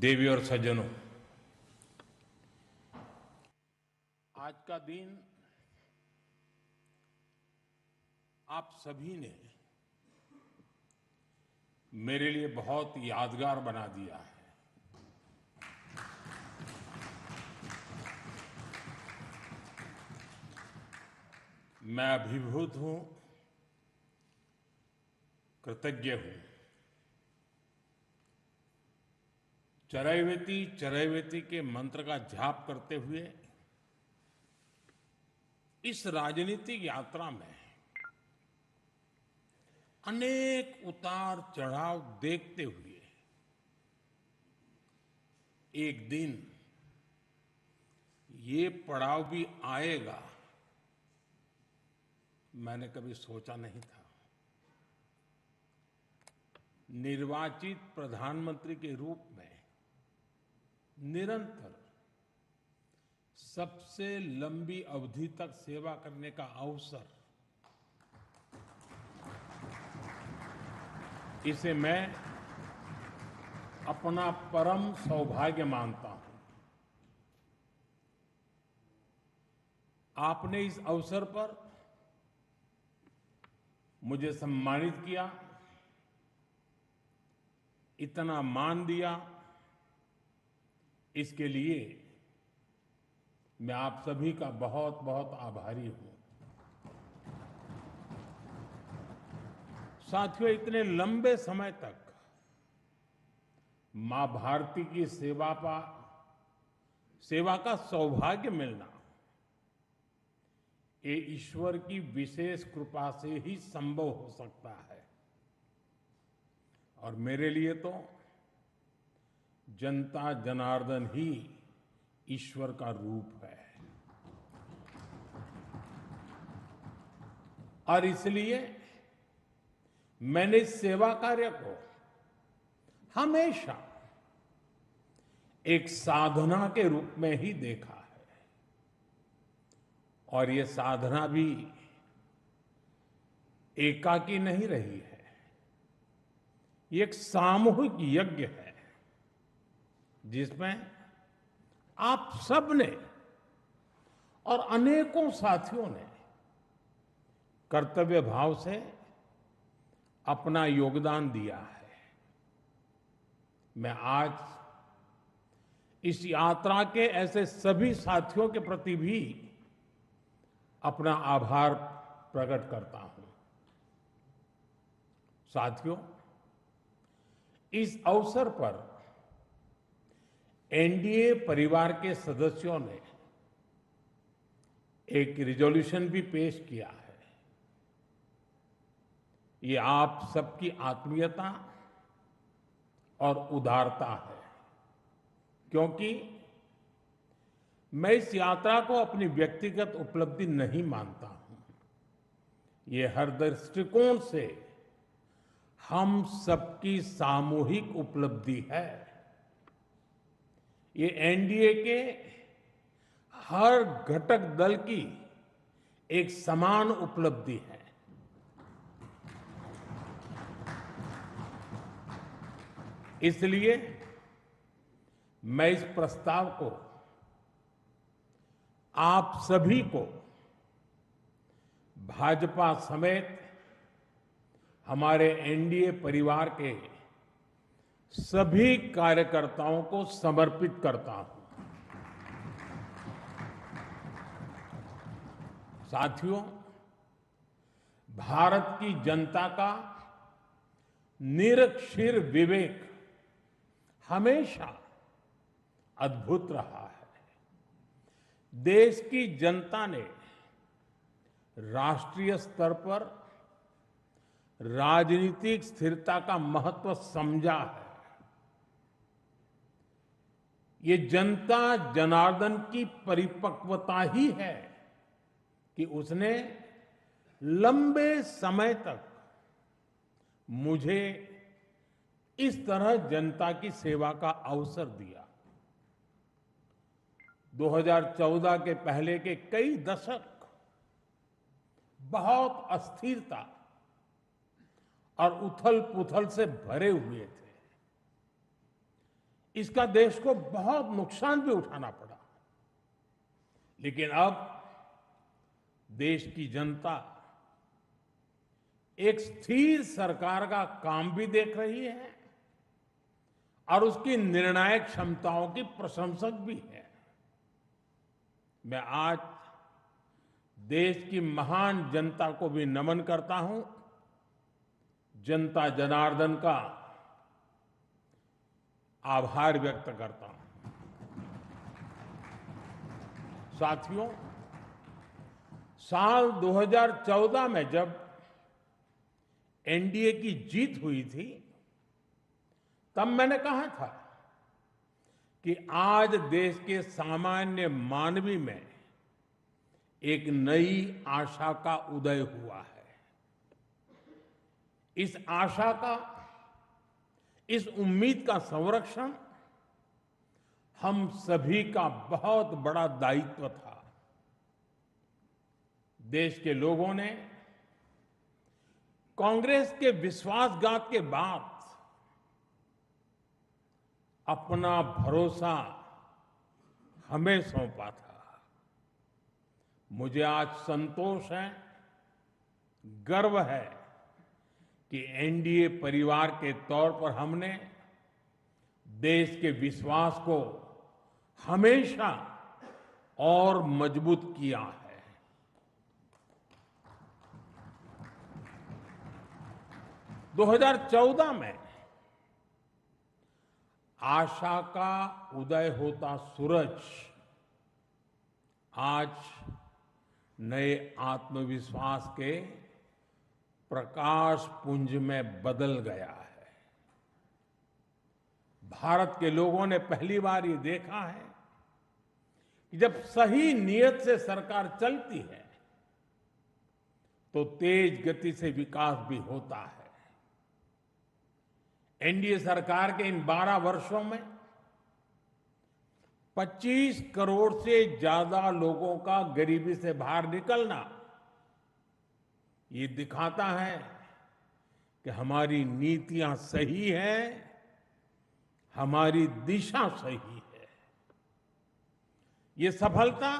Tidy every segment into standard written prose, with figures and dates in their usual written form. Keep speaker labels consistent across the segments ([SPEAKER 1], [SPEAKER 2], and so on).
[SPEAKER 1] देवी और सज्जनों, आज का दिन आप सभी ने मेरे लिए बहुत यादगार बना दिया है। मैं अभिभूत हूं, कृतज्ञ हूं। चरैवेति चरैवेति के मंत्र का जाप करते हुए इस राजनीतिक यात्रा में अनेक उतार चढ़ाव देखते हुए एक दिन ये पड़ाव भी आएगा, मैंने कभी सोचा नहीं था। निर्वाचित प्रधानमंत्री के रूप में निरंतर सबसे लंबी अवधि तक सेवा करने का अवसर, इसे मैं अपना परम सौभाग्य मानता हूं। आपने इस अवसर पर मुझे सम्मानित किया, इतना मान दिया, इसके लिए मैं आप सभी का बहुत बहुत आभारी हूं। साथियों, इतने लंबे समय तक मां भारती की सेवा का सौभाग्य मिलना, ये ईश्वर की विशेष कृपा से ही संभव हो सकता है। और मेरे लिए तो जनता जनार्दन ही ईश्वर का रूप है। और इसलिए मैंने इस सेवा कार्य को हमेशा एक साधना के रूप में ही देखा है। और ये साधना भी एकाकी नहीं रही है, ये एक सामूहिक यज्ञ है जिसमें आप सब ने और अनेकों साथियों ने कर्तव्य भाव से अपना योगदान दिया है। मैं आज इस यात्रा के ऐसे सभी साथियों के प्रति भी अपना आभार प्रकट करता हूं। साथियों, इस अवसर पर एनडीए परिवार के सदस्यों ने एक रिजोल्यूशन भी पेश किया है। ये आप सबकी आत्मीयता और उदारता है, क्योंकि मैं इस यात्रा को अपनी व्यक्तिगत उपलब्धि नहीं मानता हूं। ये हर दृष्टिकोण से हम सबकी सामूहिक उपलब्धि है। ये एनडीए के हर घटक दल की एक समान उपलब्धि है। इसलिए मैं इस प्रस्ताव को आप सभी को, भाजपा समेत हमारे एनडीए परिवार के सभी कार्यकर्ताओं को समर्पित करता हूं। साथियों, भारत की जनता का निरक्षीर विवेक हमेशा अद्भुत रहा है। देश की जनता ने राष्ट्रीय स्तर पर राजनीतिक स्थिरता का महत्व समझा है। ये जनता जनार्दन की परिपक्वता ही है कि उसने लंबे समय तक मुझे इस तरह जनता की सेवा का अवसर दिया। 2014 के पहले के कई दशक बहुत अस्थिरता और उथल पुथल से भरे हुए थे। इसका देश को बहुत नुकसान भी उठाना पड़ा। लेकिन अब देश की जनता एक स्थिर सरकार का काम भी देख रही है और उसकी निर्णायक क्षमताओं की प्रशंसक भी है। मैं आज देश की महान जनता को भी नमन करता हूं, जनता जनार्दन का आभार व्यक्त करता हूं। साथियों, साल 2014 में जब एनडीए की जीत हुई थी, तब मैंने कहा था कि आज देश के सामान्य मानवी में एक नई आशा का उदय हुआ है। इस आशा का, इस उम्मीद का संरक्षण हम सभी का बहुत बड़ा दायित्व था। देश के लोगों ने कांग्रेस के विश्वासघात के बाद अपना भरोसा हमें सौंपा था। मुझे आज संतोष है, गर्व है कि एनडीए परिवार के तौर पर हमने देश के विश्वास को हमेशा और मजबूत किया है। 2014 में आशा का उदय होता सूरज आज नए आत्मविश्वास के प्रकाश पुंज में बदल गया है। भारत के लोगों ने पहली बार ये देखा है कि जब सही नीयत से सरकार चलती है तो तेज गति से विकास भी होता है। एनडीए सरकार के इन 12 वर्षों में 25 करोड़ से ज्यादा लोगों का गरीबी से बाहर निकलना ये दिखाता है कि हमारी नीतियां सही हैं, हमारी दिशा सही है। ये सफलता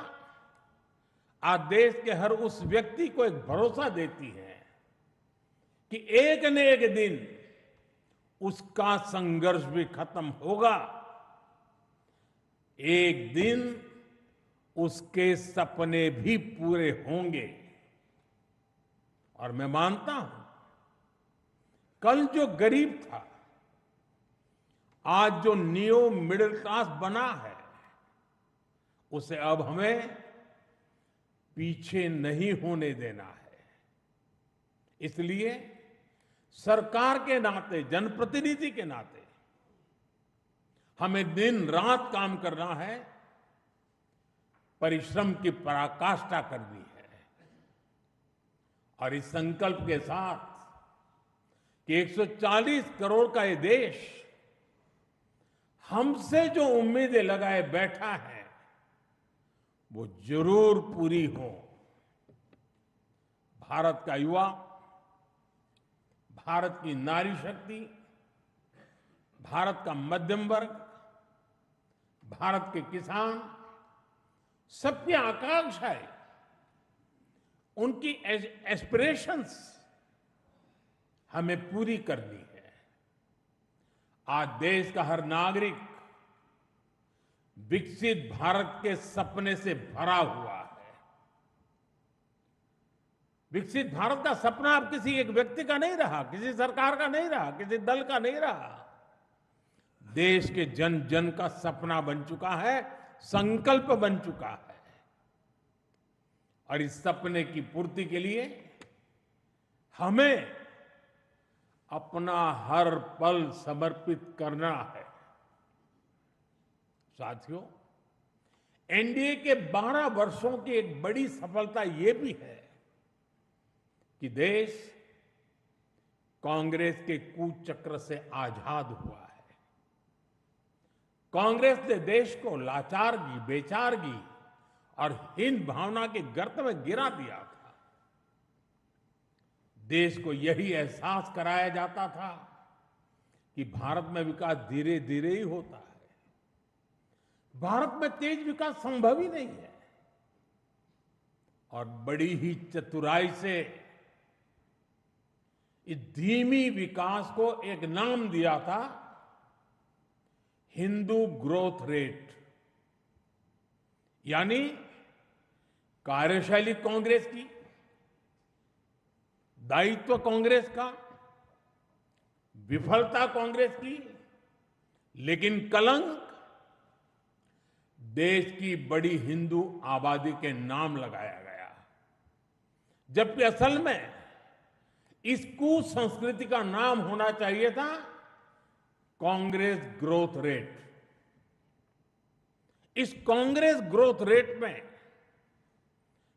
[SPEAKER 1] आज देश के हर उस व्यक्ति को एक भरोसा देती है कि एक न एक दिन उसका संघर्ष भी खत्म होगा, एक दिन उसके सपने भी पूरे होंगे। और मैं मानता हूं, कल जो गरीब था, आज जो नियो मिडिल क्लास बना है, उसे अब हमें पीछे नहीं होने देना है। इसलिए सरकार के नाते, जनप्रतिनिधि के नाते हमें दिन रात काम करना है, परिश्रम की पराकाष्ठा करनी है। और इस संकल्प के साथ कि 140 करोड़ का ये देश हमसे जो उम्मीदें लगाए बैठा है वो जरूर पूरी हो। भारत का युवा, भारत की नारी शक्ति, भारत का मध्यम वर्ग, भारत के किसान, सबकी आकांक्षाएं, उनकी एस्पिरेशंस हमें पूरी करनी है। आज देश का हर नागरिक विकसित भारत के सपने से भरा हुआ है। विकसित भारत का सपना अब किसी एक व्यक्ति का नहीं रहा, किसी सरकार का नहीं रहा, किसी दल का नहीं रहा। देश के जन जन का सपना बन चुका है, संकल्प बन चुका है। और इस सपने की पूर्ति के लिए हमें अपना हर पल समर्पित करना है। साथियों, एनडीए के 12 वर्षों की एक बड़ी सफलता ये भी है कि देश कांग्रेस के कुचक्र से आजाद हुआ है। कांग्रेस ने देश को लाचारगी, बेचारगी और हीन भावना के गर्त में गिरा दिया था। देश को यही एहसास कराया जाता था कि भारत में विकास धीरे धीरे ही होता है, भारत में तेज विकास संभव ही नहीं है। और बड़ी ही चतुराई से इस धीमी विकास को एक नाम दिया था, हिंदू ग्रोथ रेट। यानी कार्यशैली कांग्रेस की, दायित्व कांग्रेस का, विफलता कांग्रेस की, लेकिन कलंक देश की बड़ी हिंदू आबादी के नाम लगाया गया। जबकि असल में इस कुसंस्कृति का नाम होना चाहिए था कांग्रेस ग्रोथ रेट। इस कांग्रेस ग्रोथ रेट में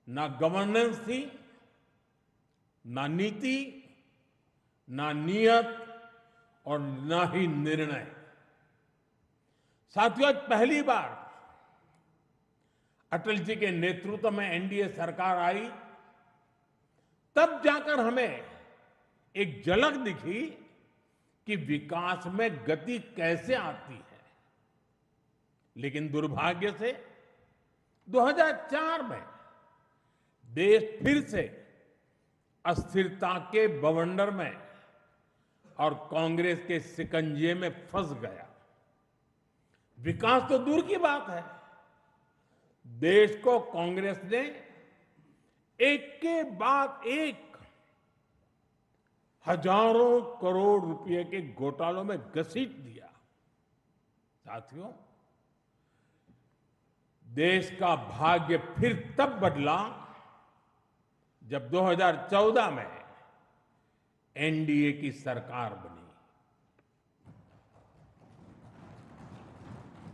[SPEAKER 1] ना गवर्नेंस थी, ना नीति, ना नियत और ना ही निर्णय। साथियों, आज पहली बार अटल जी के नेतृत्व में एनडीए सरकार आई, तब जाकर हमें एक झलक दिखी कि विकास में गति कैसे आती है। लेकिन दुर्भाग्य से 2004 में देश फिर से अस्थिरता के बवंडर में और कांग्रेस के शिकंजे में फंस गया। विकास तो दूर की बात है, देश को कांग्रेस ने एक के बाद एक हजारों करोड़ रुपए के घोटालों में घसीट दिया। साथियों, देश का भाग्य फिर तब बदला जब 2014 में एनडीए की सरकार बनी।